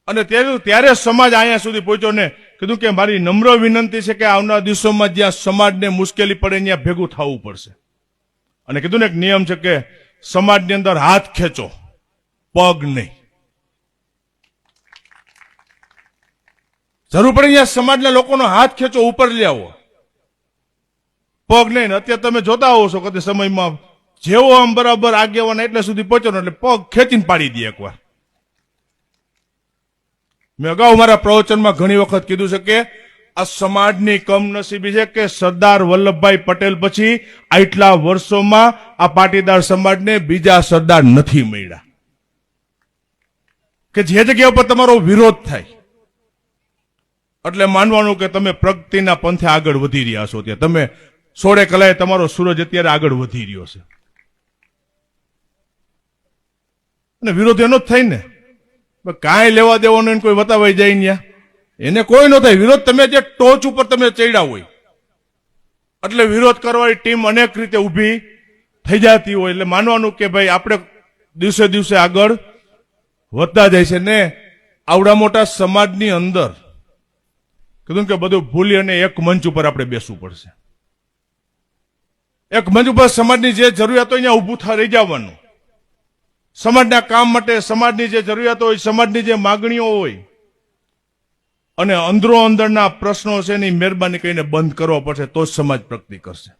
અને ત્યારે સમાજ અહીંયા સુધી પહોંચ્યો ને કીધું કે મારી નમ્ર વિનંતી છે કે આવનાર દિવસોમાં જ્યાં સમાજને મુશ્કેલી પડે ત્યાં ભેગું થવું પડશે. અને કીધું ને એક નિયમ છે કે સમાજની અંદર હાથ ખેંચો, પગ નહીં. જરૂર પડે ત્યાં સમાજના લોકોનો હાથ ખેંચો, ઉપર લઈ આવો, પગ નહીં. અત્યારે તમે જોતા હોવ છો કે સમયમાં જેવો આમ બરાબર આગેવાન એટલે સુધી પહોંચો એટલે પગ ખેંચીને પાડી દે એકવાર. મેં અગાઉ મારા પ્રવચનમાં ઘણી વખત કીધું છે કે આ સમાજની કમનસીબી છે કે સરદાર વલ્લભભાઈ પટેલ પછી આટલા વર્ષોમાં આ પાટીદાર સમાજને બીજા સરદાર નથી મળ્યા કે જે જગ્યા ઉપર તમારો વિરોધ થાય એટલે માનવાનું કે તમે પ્રગતિના પંથે આગળ વધી રહ્યા છો. ત્યાં તમે સોળે કલાએ તમારો સૂરજ અત્યારે આગળ વધી રહ્યો છે અને વિરોધ એનો જ થાય ને. કાંઈ લેવા દેવાનું કોઈ વતાવાઈ જાય ત્યાં એને કોઈ ન થાય. વિરોધ તમે જે ટોચ ઉપર તમે ચડ્યા હોય એટલે વિરોધ કરવાની ટીમ અનેક રીતે ઊભી થઈ જતી હોય એટલે માનવાનું કે ભાઈ આપણે દિવસે દિવસે આગળ વધતા જાય છે. ને આવડા મોટા સમાજની અંદર કીધું કે બધું ભૂલી અને એક મંચ ઉપર આપણે બેસવું પડશે. એક મંચ ઉપર સમાજની જે જરૂરિયાત હોય ત્યાં ઊભું રહી જવાનું. સમાજના કામ માટે સમાજની જે જરૂરિયાતો હોય, સમાજની જે માગણીઓ હોય અને અંદરો અંદરના પ્રશ્નો છે એની મહેરબાની કરીને બંધ કરવા પડશે તો જ સમાજ પ્રગતિ કરશે.